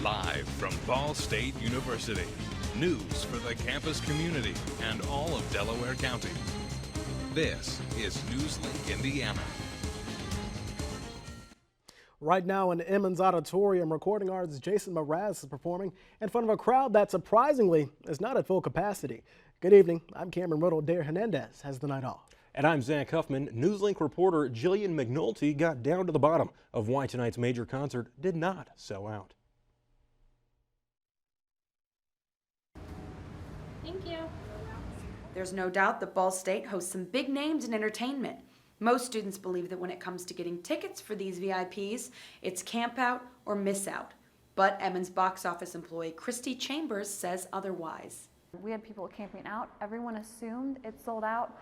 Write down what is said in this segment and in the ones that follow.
Live from Ball State University. News for the campus community and all of Delaware County. This is Newslink, Indiana. Right now in Emmons Auditorium, recording artist Jason Mraz is performing in front of a crowd that surprisingly is not at full capacity. Good evening. I'm Cameron Riddle. Dare Hernandez has the night off. And I'm Zach Huffman. Newslink reporter Jillian McNulty got down to the bottom of why tonight's major concert did not sell out. Thank you. There's no doubt that Ball State hosts some big names in entertainment. Most students believe that when it comes to getting tickets for these VIPs, it's camp out or miss out. But Emmons box office employee Christy Chambers says otherwise. We had people camping out. Everyone assumed it sold out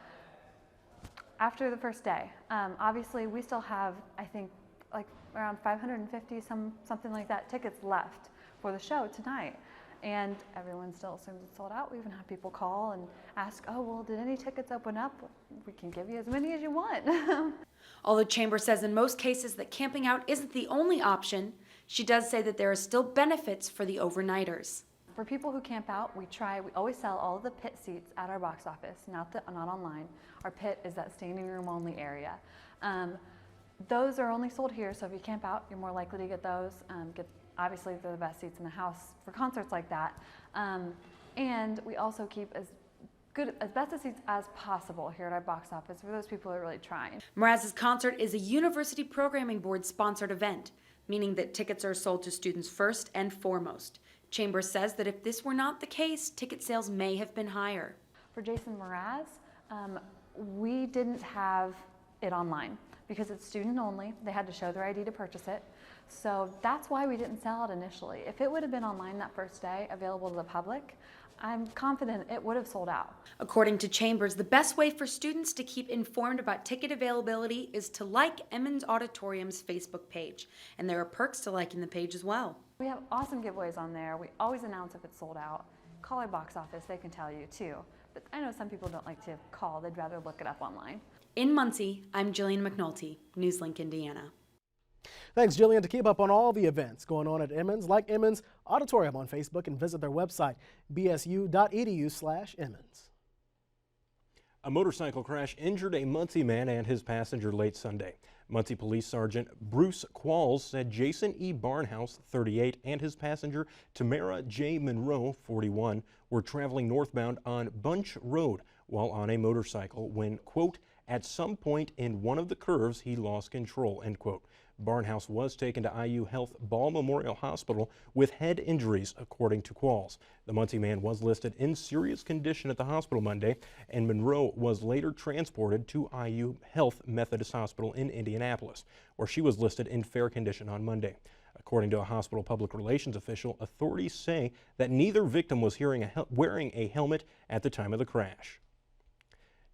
after the first day. Obviously, we still have, I think, like around 550, something like that, tickets left for the show tonight. And everyone still assumes it's sold out. We even have people call and ask, oh, well, did any tickets open up? We can give you as many as you want. Although Chambers says in most cases that camping out isn't the only option, she does say that there are still benefits for the overnighters. For people who camp out, we always sell all of the pit seats at our box office, not online. Our pit is that standing room only area. Those are only sold here, so if you camp out, you're more likely to get those. Obviously, they're the best seats in the house for concerts like that. And we also keep as best a seats as possible here at our box office for those people who are really trying. Mraz's concert is a University Programming Board sponsored event, meaning that tickets are sold to students first and foremost. Chambers says that if this were not the case, ticket sales may have been higher. For Jason Mraz, we didn't have it online because it's student only. They had to show their ID to purchase it. So that's why we didn't sell it initially. If it would have been online that first day, available to the public, I'm confident it would have sold out. According to Chambers, the best way for students to keep informed about ticket availability is to like Emmons Auditorium's Facebook page. And there are perks to liking the page as well. We have awesome giveaways on there. We always announce if it's sold out. Call our box office, they can tell you too. But I know some people don't like to call, they'd rather look it up online. In Muncie, I'm Jillian McNulty, Newslink, Indiana. Thanks, Jillian. To keep up on all the events going on at Emmons, like Emmons Auditorium on Facebook and visit their website, bsu.edu/Emmons. A motorcycle crash injured a Muncie man and his passenger late Sunday. Muncie Police Sergeant Bruce Qualls said Jason E. Barnhouse, 38, and his passenger Tamara J. Monroe, 41, were traveling northbound on Bunch Road while on a motorcycle when, quote, at some point in one of the curves he lost control, end quote. Barnhouse was taken to IU Health Ball Memorial Hospital with head injuries, according to Qualls. The Muncie man was listed in serious condition at the hospital Monday, and Monroe was later transported to IU Health Methodist Hospital in Indianapolis, where she was listed in fair condition on Monday. According to a hospital public relations official, authorities say that neither victim was wearing a helmet at the time of the crash.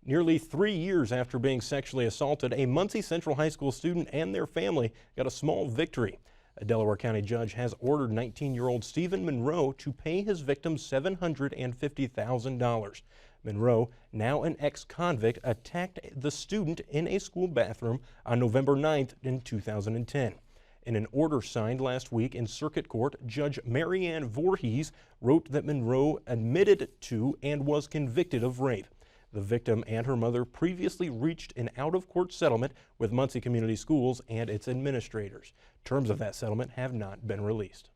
Nearly 3 years after being sexually assaulted, a Muncie Central High School student and their family got a small victory. A Delaware County judge has ordered 19-year-old Stephen Monroe to pay his victim $750,000. Monroe, now an ex-convict, attacked the student in a school bathroom on November 9th in 2010. In an order signed last week in Circuit Court, Judge Marianne Voorhees wrote that Monroe admitted to and was convicted of rape. The victim and her mother previously reached an out-of-court settlement with Muncie Community Schools and its administrators. Terms of that settlement have not been released.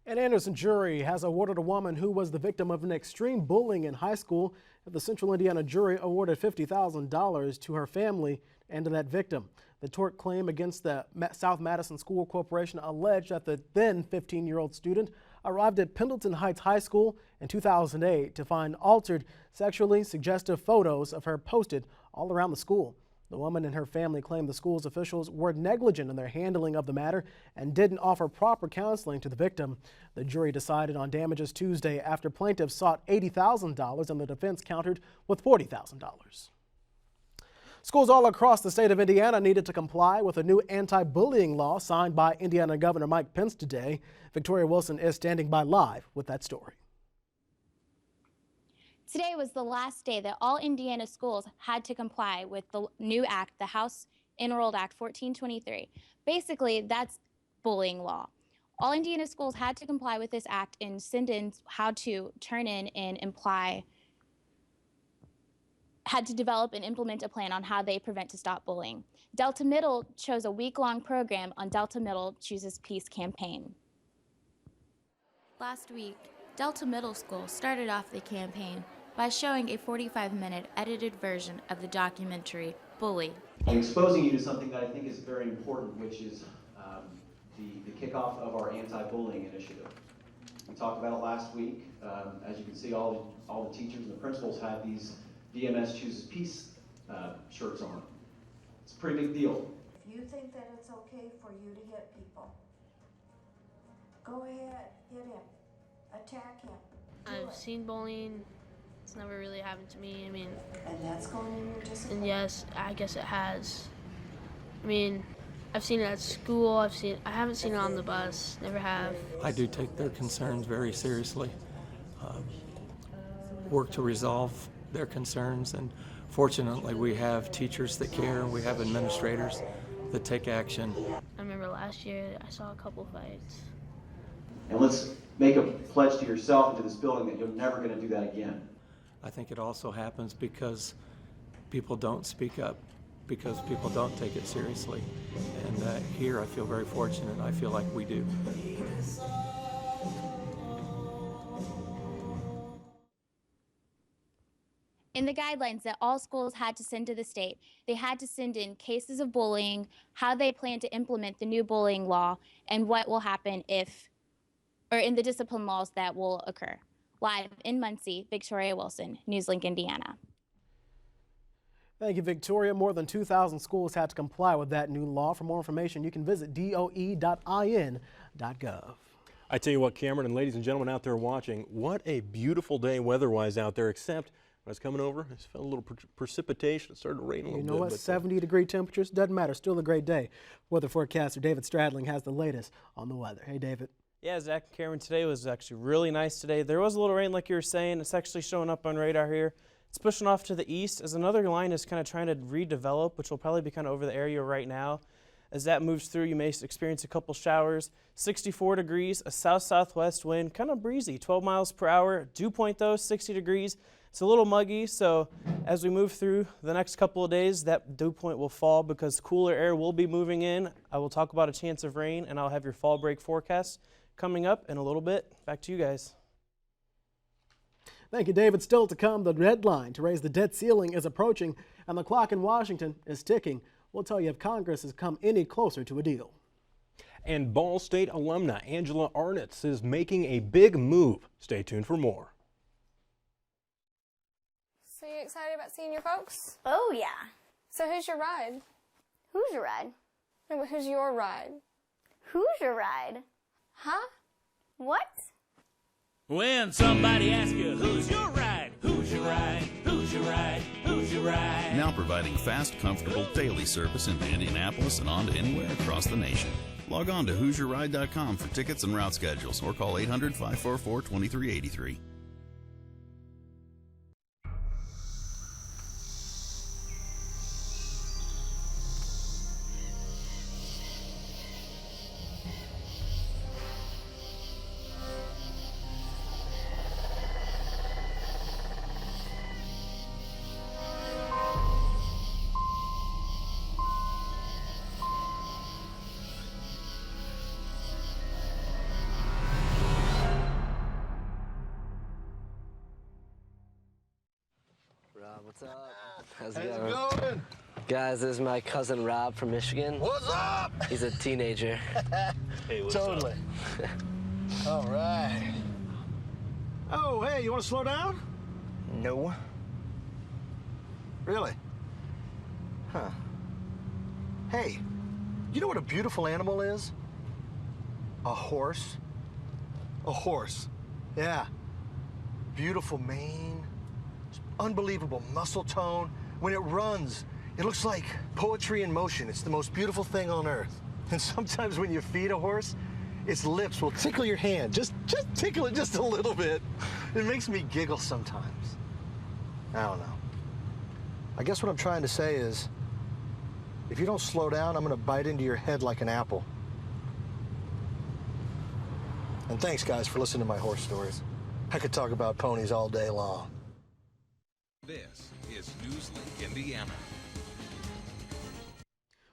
An Anderson jury has awarded a woman who was the victim of an extreme bullying in high school. The Central Indiana jury awarded $50,000 to her family and to that victim. The tort claim against the South Madison School Corporation alleged that the then 15-year-old student arrived at Pendleton Heights High School in 2008 to find altered, sexually suggestive photos of her posted all around the school. The woman and her family claim the school's officials were negligent in their handling of the matter and didn't offer proper counseling to the victim. The jury decided on damages Tuesday after plaintiffs sought $80,000 and the defense countered with $40,000. Schools all across the state of Indiana needed to comply with a new anti-bullying law signed by Indiana Governor Mike Pence today. Victoria Wilson is standing by live with that story. Today was the last day that all Indiana schools had to comply with the new act, the House Enrolled Act 1423. Basically, that's bullying law. All Indiana schools had to comply with this act and send in how to turn in and imply, had to develop and implement a plan on how they prevent to stop bullying. Delta Middle chose a week-long program on Delta Middle Chooses Peace campaign. Last week, Delta Middle School started off the campaign by showing a 45-minute edited version of the documentary Bully. I'm exposing you to something that I think is very important, which is the kickoff of our anti-bullying initiative. We talked about it last week. As you can see, all the teachers and the principals had these DMS Chooses Peace shirts on. It's a pretty big deal. If you think that it's okay for you to hit people, go ahead, hit him, attack him. I've seen bullying. It's never really happened to me. I mean, And that's going in your discipline? and yes, I guess it has. I mean, I've seen it at school. I haven't seen it on the bus. Never have. I do take their concerns very seriously. Work to resolve their concerns, and fortunately we have teachers that care, we have administrators that take action. I remember last year I saw a couple fights. And let's make a pledge to yourself and to this building that you're never going to do that again. I think it also happens because people don't speak up, because people don't take it seriously. And here I feel very fortunate. I feel like we do. In the guidelines that all schools had to send to the state, they had to send in cases of bullying, how they plan to implement the new bullying law, and what will happen in the discipline laws that will occur. Live in Muncie, Victoria Wilson, Newslink, Indiana. Thank you, Victoria. More than 2,000 schools had to comply with that new law. For more information, you can visit doe.in.gov. I tell you what, Cameron and ladies and gentlemen out there watching, what a beautiful day weather-wise out there, except when I was coming over, I just felt a little precipitation. It started to rain a little bit. You know what? 70-degree temperatures, doesn't matter. Still a great day. Weather forecaster David Stradling has the latest on the weather. Hey, David. Yeah, Zach and Cameron, today was actually really nice today. There was a little rain like you were saying. It's actually showing up on radar here. It's pushing off to the east as another line is kind of trying to redevelop, which will probably be kind of over the area right now. As that moves through, you may experience a couple showers. 64 degrees, a south-southwest wind, kind of breezy, 12 miles per hour. Dew point though, 60 degrees. It's a little muggy, so as we move through the next couple of days, that dew point will fall because cooler air will be moving in. I will talk about a chance of rain, and I'll have your fall break forecast coming up in a little bit. Back to you guys. Thank you, David. Still to come, the deadline to raise the debt ceiling is approaching, and the clock in Washington is ticking. We'll tell you if Congress has come any closer to a deal. And Ball State alumna Angela Arnitz is making a big move. Stay tuned for more. So you excited about seeing your folks? Oh, yeah. So who's your ride? Who's your ride? No, but who's your ride? Who's your ride? Huh? What? When somebody asks you, who's your ride? Who's your ride? Who's your ride? Who's your ride? Now providing fast, comfortable daily service into Indianapolis and on to anywhere across the nation. Log on to who'syourride.com for tickets and route schedules or call 800-544-2383. What's up? How's it going? Guys, this is my cousin Rob from Michigan. What's up? He's a teenager. Hey, what's totally. Up? All right. Oh, hey, you want to slow down? No. Really? Huh. Hey, you know what a beautiful animal is? A horse. A horse. Yeah. Beautiful mane. Unbelievable muscle tone. When it runs, it looks like poetry in motion. It's the most beautiful thing on earth. And sometimes when you feed a horse, its lips will tickle your hand. Just tickle it just a little bit. It makes me giggle sometimes. I don't know. I guess what I'm trying to say is, if you don't slow down, I'm gonna bite into your head like an apple. And thanks, guys, for listening to my horse stories. I could talk about ponies all day long. This is Newslink, Indiana.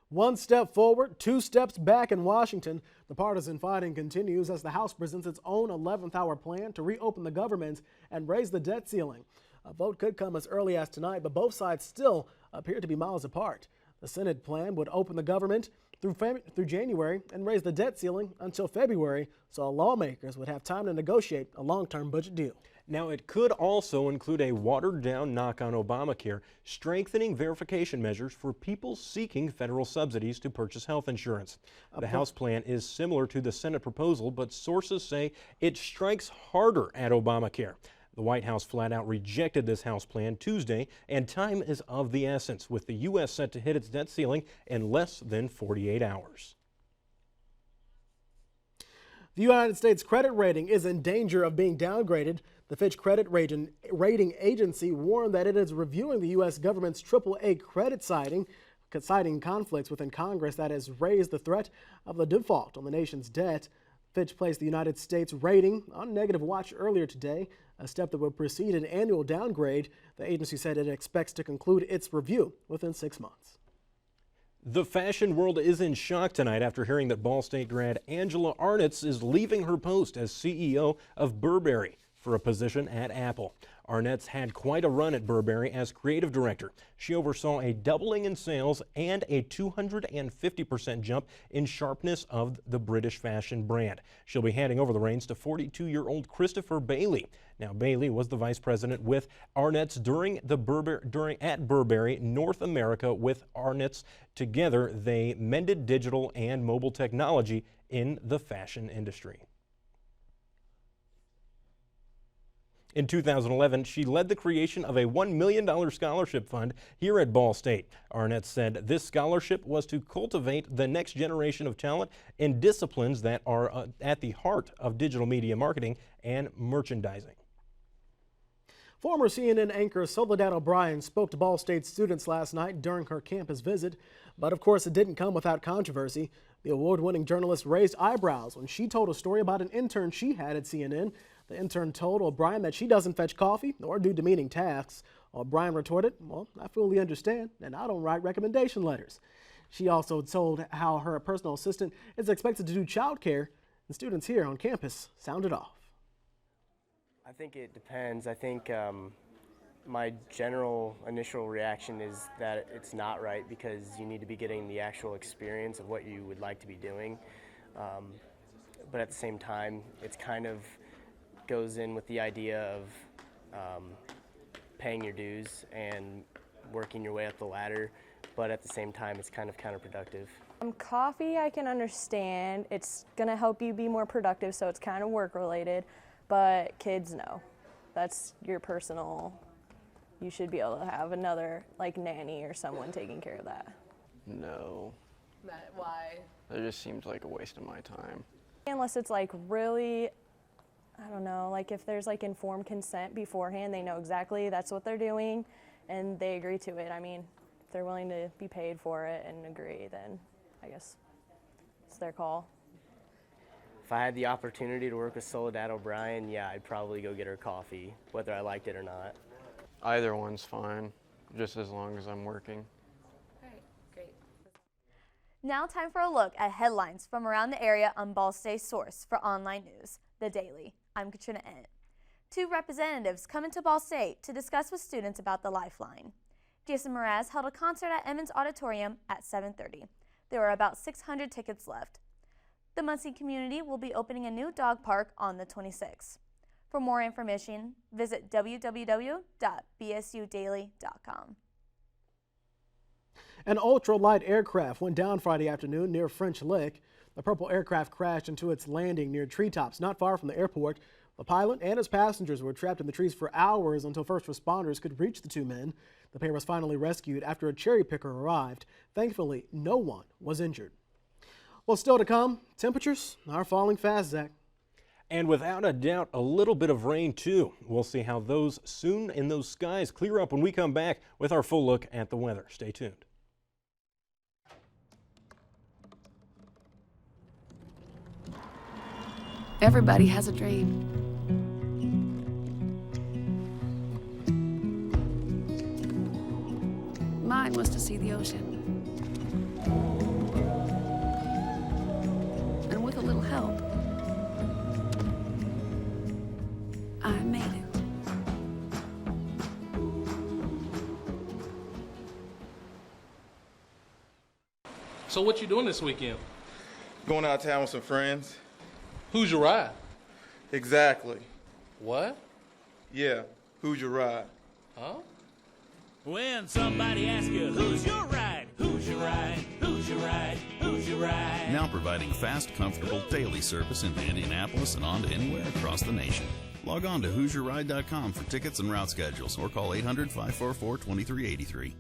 One step forward, two steps back in Washington. The partisan fighting continues as the House presents its own 11th hour plan to reopen the government and raise the debt ceiling. A vote could come as early as tonight, but both sides still appear to be miles apart. The Senate plan would open the government through January and raise the debt ceiling until February, so lawmakers would have time to negotiate a long-term budget deal. Now, it could also include a watered-down knock on Obamacare, strengthening verification measures for people seeking federal subsidies to purchase health insurance. The House plan is similar to the Senate proposal, but sources say it strikes harder at Obamacare. The White House flat out rejected this House plan Tuesday, and time is of the essence, with the U.S. set to hit its debt ceiling in less than 48 hours. The United States credit rating is in danger of being downgraded. The Fitch credit rating agency warned that it is reviewing the U.S. government's AAA credit citing conflicts within Congress that has raised the threat of a default on the nation's debt. Fitch placed the United States rating on negative watch earlier today, a step that would precede an annual downgrade. The agency said it expects to conclude its review within 6 months. The fashion world is in shock tonight after hearing that Ball State grad Angela Arnitz is leaving her post as CEO of Burberry for a position at Apple. Arnitz had quite a run at Burberry as creative director. She oversaw a doubling in sales and a 250% jump in sharpness of the British fashion brand. She'll be handing over the reins to 42-year-old Christopher Bailey. Now, Bailey was the vice president with Arnitz at Burberry North America. With Arnitz, together they mended digital and mobile technology in the fashion industry. In 2011, she led the creation of a $1 million scholarship fund here at Ball State. Arnitz said this scholarship was to cultivate the next generation of talent in disciplines that are at the heart of digital media marketing and merchandising. Former CNN anchor Soledad O'Brien spoke to Ball State students last night during her campus visit, but of course it didn't come without controversy. The award-winning journalist raised eyebrows when she told a story about an intern she had at CNN. The intern told O'Brien that she doesn't fetch coffee or do demeaning tasks. O'Brien retorted, "Well, I fully understand, and I don't write recommendation letters." She also told how her personal assistant is expected to do childcare, and students here on campus sounded off. I think it depends. I think my general initial reaction is that it's not right because you need to be getting the actual experience of what you would like to be doing. But at the same time, it's kind of goes in with the idea of paying your dues and working your way up the ladder, but at the same time it's kind of counterproductive. Coffee I can understand. It's going to help you be more productive, so it's kind of work related, but kids, no. That's your personal, you should be able to have another like nanny or someone taking care of that. No. Why? It just seems like a waste of my time. Unless it's like really, I don't know, like if there's like informed consent beforehand, they know exactly that's what they're doing and they agree to it. I mean, if they're willing to be paid for it and agree, then I guess it's their call. If I had the opportunity to work with Soledad O'Brien, yeah, I'd probably go get her coffee, whether I liked it or not. Either one's fine, just as long as I'm working. All right, great. Now time for a look at headlines from around the area on Ball State's source for online news, The Daily. I'm Katrina Ent. 2 representatives come into Ball State to discuss with students about the Lifeline. Jason Mraz held a concert at Emmons Auditorium at 7:30. There were about 600 tickets left. The Muncie community will be opening a new dog park on the 26th. For more information, visit www.bsudaily.com. An ultralight aircraft went down Friday afternoon near French Lick. The purple aircraft crashed into its landing near treetops not far from the airport. The pilot and his passengers were trapped in the trees for hours until first responders could reach the 2 men. The pair was finally rescued after a cherry picker arrived. Thankfully, no one was injured. Well, still to come, temperatures are falling fast, Zach. And without a doubt, a little bit of rain too. We'll see how those skies clear up when we come back with our full look at the weather. Stay tuned. Everybody has a dream. Mine was to see the ocean. And with a little help, I made it. So what you doing this weekend? Going out of town with some friends. Who's your ride? Exactly. What? Yeah, who's your ride? Huh? When somebody asks you, who's your ride? Who's your ride? Who's your ride? Who's your ride? Now providing fast, comfortable daily service into Indianapolis and on to anywhere across the nation. Log on to HoosierRide.com for tickets and route schedules or call 800-544-2383.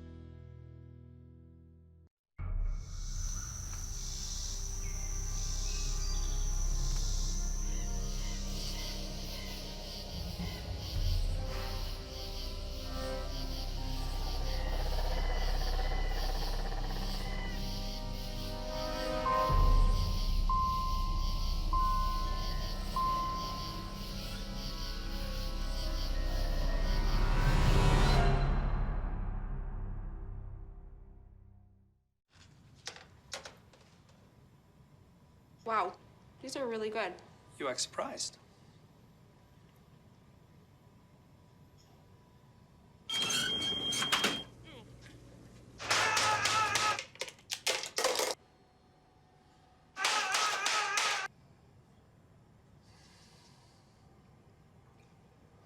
Wow, these are really good. You act surprised.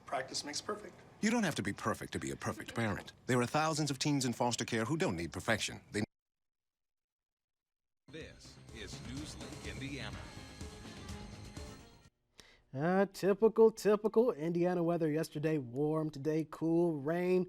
Practice makes perfect. You don't have to be perfect to be a perfect parent. There are thousands of teens in foster care who don't need perfection. They This is Newslink, Indiana. Typical Indiana weather yesterday. Warm, today cool, rain.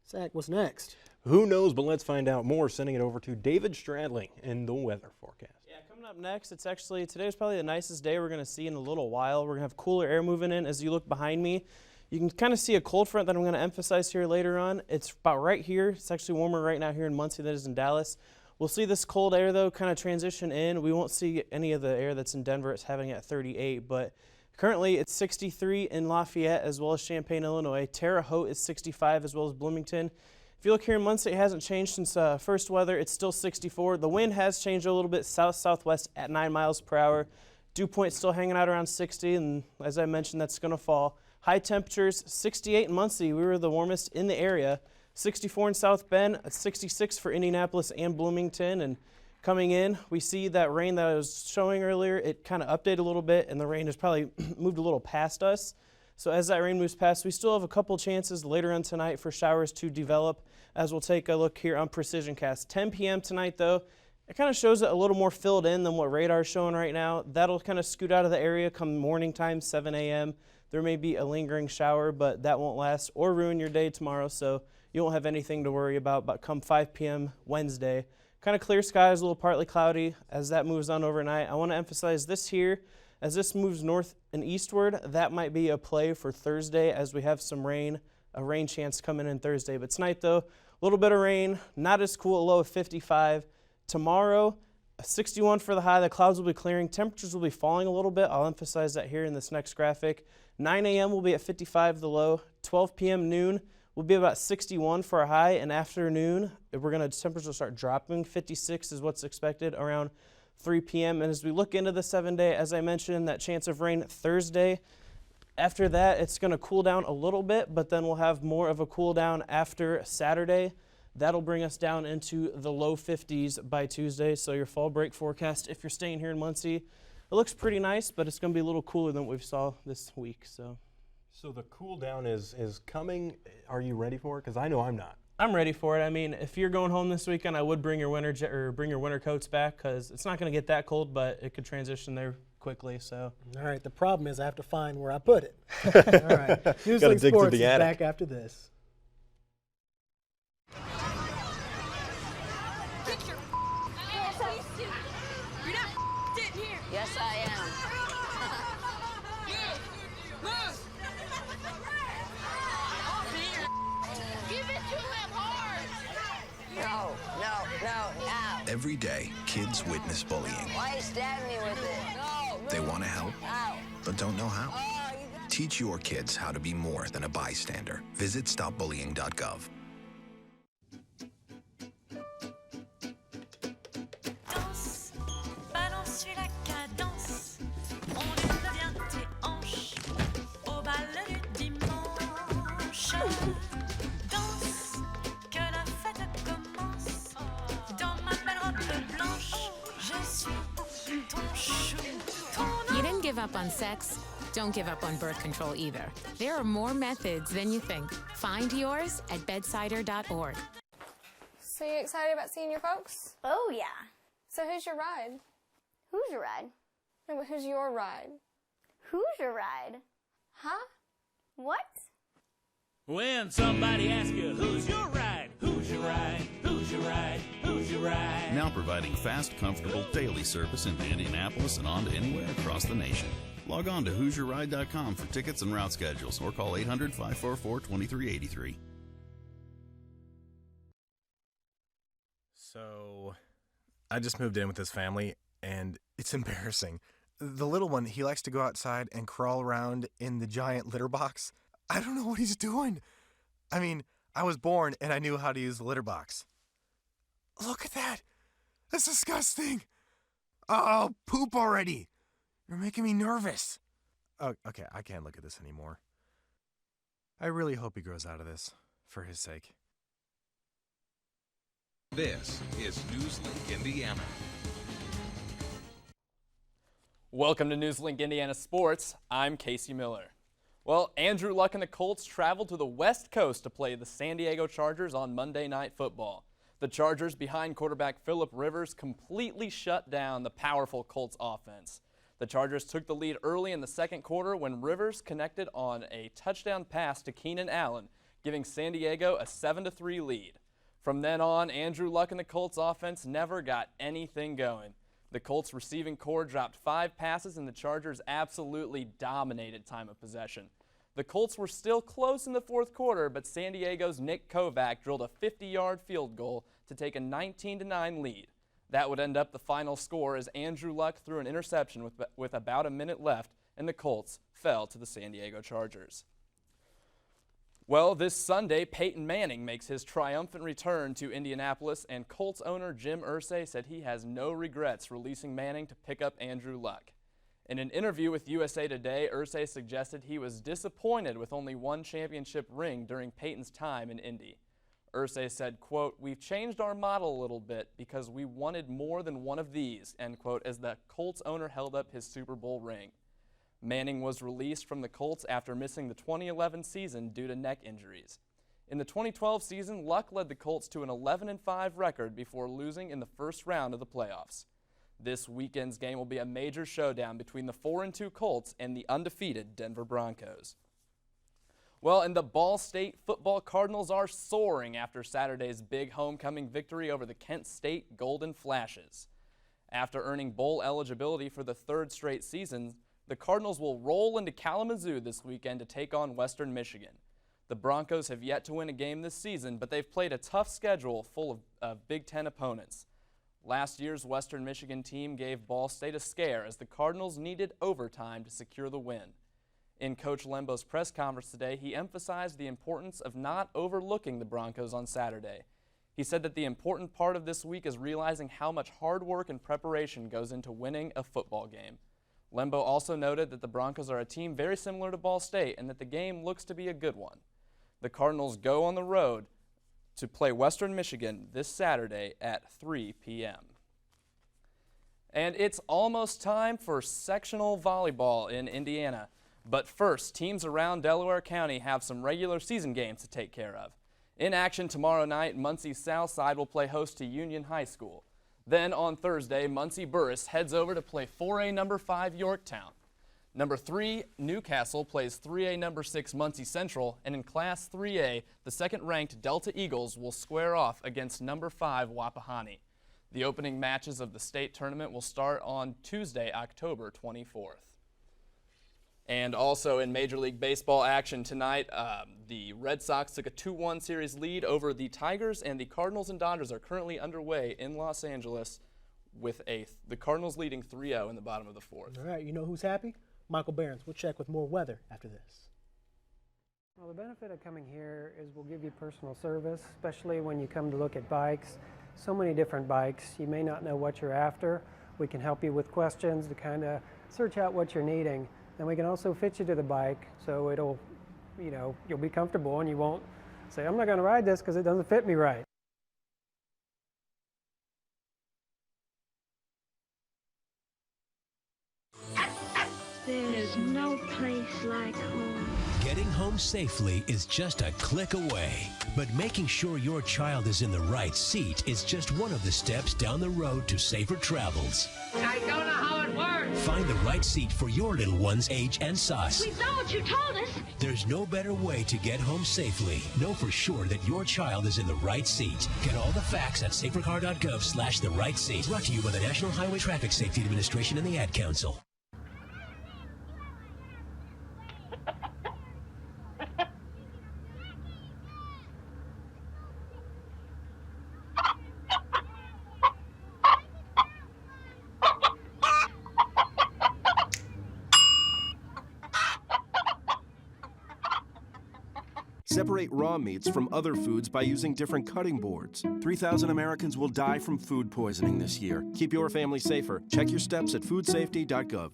Zach, what's next? Who knows, but let's find out more. Sending it over to David Stradling in the weather forecast. Yeah, coming up next, it's actually, today's probably the nicest day we're going to see in a little while. We're going to have cooler air moving in. As you look behind me, you can kind of see a cold front that I'm going to emphasize here later on. It's about right here. It's actually warmer right now here in Muncie than it is in Dallas. We'll see this cold air, though, kind of transition in. We won't see any of the air that's in Denver. It's having it at 38, but currently it's 63 in Lafayette as well as Champaign, Illinois. Terre Haute is 65 as well as Bloomington. If you look here in Muncie, it hasn't changed since first weather. It's still 64. The wind has changed a little bit, south-southwest at 9 miles per hour. Dew point still hanging out around 60, and as I mentioned, that's going to fall. High temperatures, 68 in Muncie. We were the warmest in the area. 64 in South Bend, 66 for Indianapolis and Bloomington. And coming in, we see that rain that I was showing earlier. It kind of updated a little bit, and the rain has probably moved a little past us. So as that rain moves past, we still have a couple chances later on tonight for showers to develop, as we'll take a look here on Precision Cast. 10 p.m. tonight, though, it kind of shows it a little more filled in than what radar is showing right now. That'll kind of scoot out of the area come morning time, 7 a.m. There may be a lingering shower, but that won't last or ruin your day tomorrow, so you won't have anything to worry about. But come 5 p.m. Wednesday, kind of clear skies, a little partly cloudy as that moves on overnight. I want to emphasize this here. As this moves north and eastward, that might be a play for Thursday as we have some rain, a rain chance coming in Thursday. But tonight, though, a little bit of rain, not as cool, a low of 55. Tomorrow, 61 for the high. The clouds will be clearing. Temperatures will be falling a little bit. I'll emphasize that here in this next graphic. 9 a.m. will be at 55, the low. 12 p.m. noon will be about 61 for a high. And afternoon, temperatures will start dropping. 56 is what's expected around 3 p.m. And as we look into the 7-day, as I mentioned, that chance of rain Thursday. After that, it's going to cool down a little bit, but then we'll have more of a cool down after Saturday. That'll bring us down into the low 50s by Tuesday. So your fall break forecast, if you're staying here in Muncie, it looks pretty nice, but it's going to be a little cooler than what we saw this week. So the cool down is coming. Are you ready for it? Because I know I'm not. I'm ready for it. I mean, if you're going home this weekend, I would bring your winter coats back because it's not going to get that cold, but it could transition there quickly. So. All right. The problem is I have to find where I put it. All right. Newslink Sports is back after this. Yes, I am. Give it to him hard. No. Every day, kids witness bullying. Why are you stabbing me with it? No. They want to help, but don't know how. Teach your kids how to be more than a bystander. Visit stopbullying.gov. Danse, balance sur la cadence, on devient tes hanches au bal du dimanche. Danse, que la fête commence, dans ma belle robe blanche, je suis ton chou, ton You didn't give up on sex. Don't give up on birth control either. There are more methods than you think. Find yours at bedsider.org. So you excited about seeing your folks? Oh, yeah. So who's your ride? Who's your ride? No, but who's your ride? Who's your ride? Huh? What? When somebody asks you, who's your ride? Who's your ride? Who's your ride? Who's your ride? Now providing fast, comfortable daily service into Indianapolis and on to anywhere across the nation. Log on to HoosierRide.com for tickets and route schedules or call 800-544-2383. So, I just moved in with this family, and it's embarrassing. The little one, he likes to go outside and crawl around in the giant litter box. I don't know what he's doing. I mean, I was born and I knew how to use the litter box. Look at that. That's disgusting. Oh, poop already. You're making me nervous. Oh, okay, I can't look at this anymore. I really hope he grows out of this, for his sake. This is Newslink Indiana. Welcome to Newslink Indiana Sports. I'm Casey Miller. Well, Andrew Luck and the Colts traveled to the West Coast to play the San Diego Chargers on Monday Night Football. The Chargers, behind quarterback Phillip Rivers, completely shut down the powerful Colts offense. The Chargers took the lead early in the second quarter when Rivers connected on a touchdown pass to Keenan Allen, giving San Diego a 7-3 lead. From then on, Andrew Luck and the Colts offense never got anything going. The Colts receiving corps dropped 5 passes and the Chargers absolutely dominated time of possession. The Colts were still close in the fourth quarter, but San Diego's Nick Kovac drilled a 50-yard field goal to take a 19-9 lead. That would end up the final score as Andrew Luck threw an interception with about a minute left, and the Colts fell to the San Diego Chargers. Well, this Sunday, Peyton Manning makes his triumphant return to Indianapolis, and Colts owner Jim Irsay said he has no regrets releasing Manning to pick up Andrew Luck. In an interview with USA Today, Irsay suggested he was disappointed with only one championship ring during Peyton's time in Indy. Irsay said, quote, "We've changed our model a little bit because we wanted more than one of these," end quote, as the Colts owner held up his Super Bowl ring. Manning was released from the Colts after missing the 2011 season due to neck injuries. In the 2012 season, Luck led the Colts to an 11-5 record before losing in the first round of the playoffs. This weekend's game will be a major showdown between the 4-2 Colts and the undefeated Denver Broncos. Well, and the Ball State football Cardinals are soaring after Saturday's big homecoming victory over the Kent State Golden Flashes. After earning bowl eligibility for the third straight season, the Cardinals will roll into Kalamazoo this weekend to take on Western Michigan. The Broncos have yet to win a game this season, but they've played a tough schedule full of Big Ten opponents. Last year's Western Michigan team gave Ball State a scare as the Cardinals needed overtime to secure the win. In Coach Lembo's press conference today, he emphasized the importance of not overlooking the Broncos on Saturday. He said that the important part of this week is realizing how much hard work and preparation goes into winning a football game. Lembo also noted that the Broncos are a team very similar to Ball State and that the game looks to be a good one. The Cardinals go on the road to play Western Michigan this Saturday at 3 p.m. And it's almost time for sectional volleyball in Indiana. But first, teams around Delaware County have some regular season games to take care of. In action tomorrow night, Muncie's South Side will play host to Union High School. Then on Thursday, Muncie Burris heads over to play 4A number 5 Yorktown. Number 3, Newcastle plays 3A number 6 Muncie Central, and in Class 3A, the second-ranked Delta Eagles will square off against number 5 Wapahani. The opening matches of the state tournament will start on Tuesday, October 24th. And also in Major League Baseball action tonight, the Red Sox took a 2-1 series lead over the Tigers, and the Cardinals and Dodgers are currently underway in Los Angeles with the Cardinals leading 3-0 in the bottom of the fourth. All right, you know who's happy? Michael Behrens. We'll check with more weather after this. Well, the benefit of coming here is we'll give you personal service, especially when you come to look at bikes. So many different bikes. You may not know what you're after. We can help you with questions to kind of search out what you're needing. And we can also fit you to the bike so it'll, you'll be comfortable and you won't say, I'm not going to ride this because it doesn't fit me right. There's no place like home. Getting home safely is just a click away. But making sure your child is in the right seat is just one of the steps down the road to safer travels. I don't know how it works. Find the right seat for your little one's age and size. We know what you told us. There's no better way to get home safely. Know for sure that your child is in the right seat. Get all the facts at safercar.gov/the right seat. Brought to you by the National Highway Traffic Safety Administration and the Ad Council. Separate raw meats from other foods by using different cutting boards. 3,000 Americans will die from food poisoning this year. Keep your family safer. Check your steps at foodsafety.gov.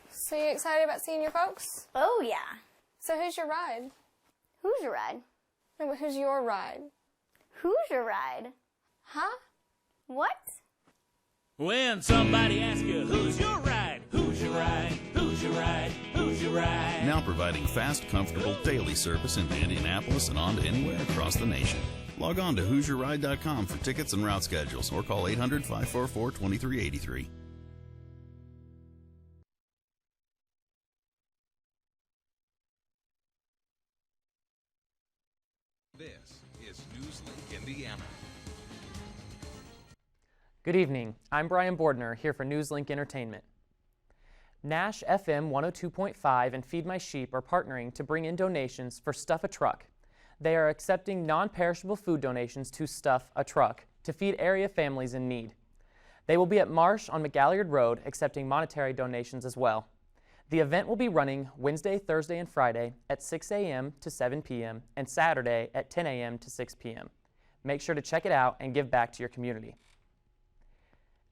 So you excited about seeing your folks? Oh, yeah. So who's your ride? Who's your ride? No, but who's your ride? Who's your ride? Huh? What? When somebody asks you, who's your ride? Who's your ride? Who's your ride? Who's your ride? Now providing fast, comfortable daily service into Indianapolis and on to anywhere across the nation. Log on to HoosierRide.com for tickets and route schedules or call 800-544-2383. This is Newslink, Indiana. Good evening. I'm Brian Bordner, here for Newslink Entertainment. Nash FM 102.5 and Feed My Sheep are partnering to bring in donations for Stuff a Truck. They are accepting non-perishable food donations to Stuff a Truck to feed area families in need. They will be at Marsh on McGalliard Road accepting monetary donations as well. The event will be running Wednesday, Thursday, and Friday at 6 a.m. to 7 p.m. and Saturday at 10 a.m. to 6 p.m. Make sure to check it out and give back to your community.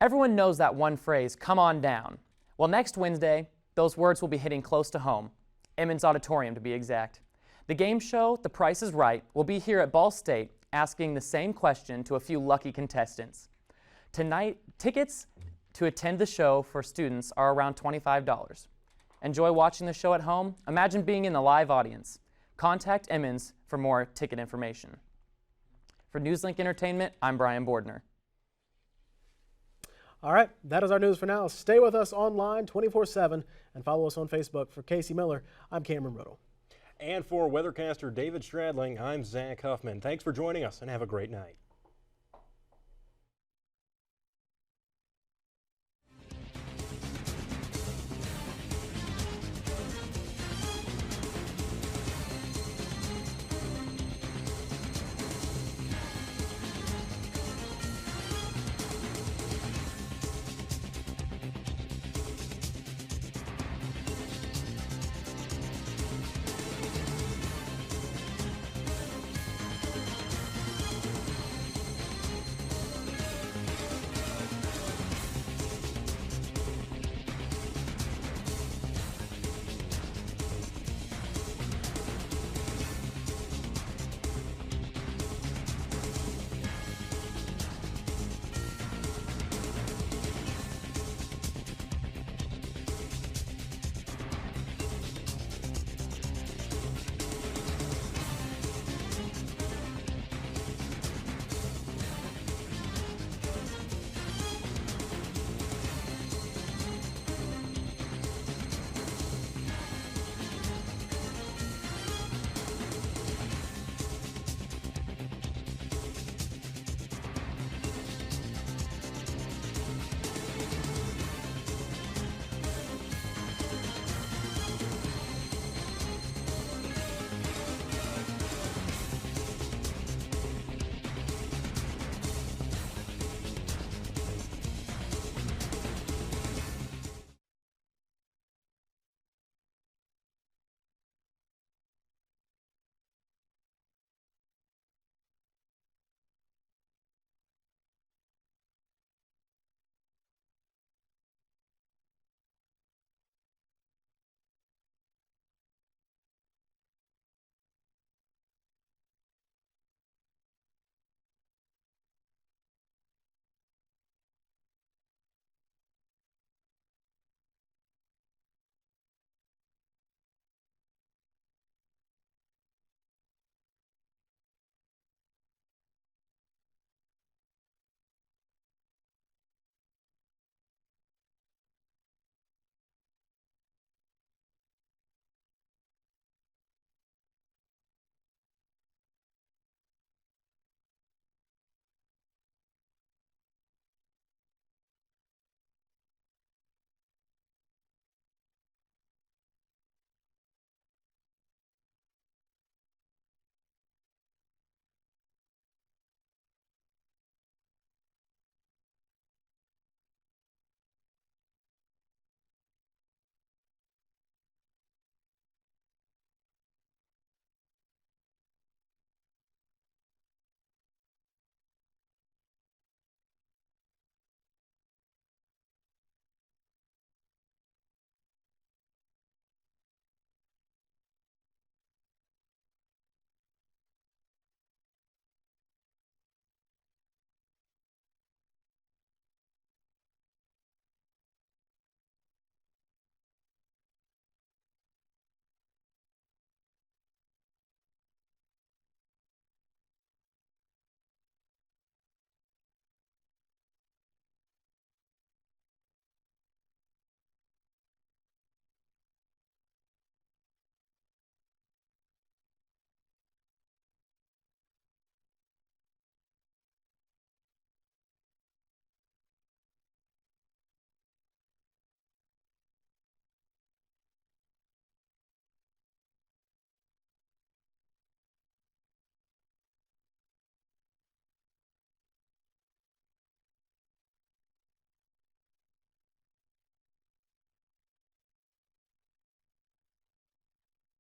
Everyone knows that one phrase, come on down. Well, next Wednesday, those words will be hitting close to home, Emmons Auditorium to be exact. The game show, The Price is Right, will be here at Ball State asking the same question to a few lucky contestants. Tonight, tickets to attend the show for students are around $25. Enjoy watching the show at home? Imagine being in the live audience. Contact Emmons for more ticket information. For Newslink Entertainment, I'm Brian Bordner. All right, that is our news for now. Stay with us online 24/7 and follow us on Facebook. For Casey Miller, I'm Cameron Riddle. And for weathercaster David Stradling, I'm Zach Huffman. Thanks for joining us and have a great night.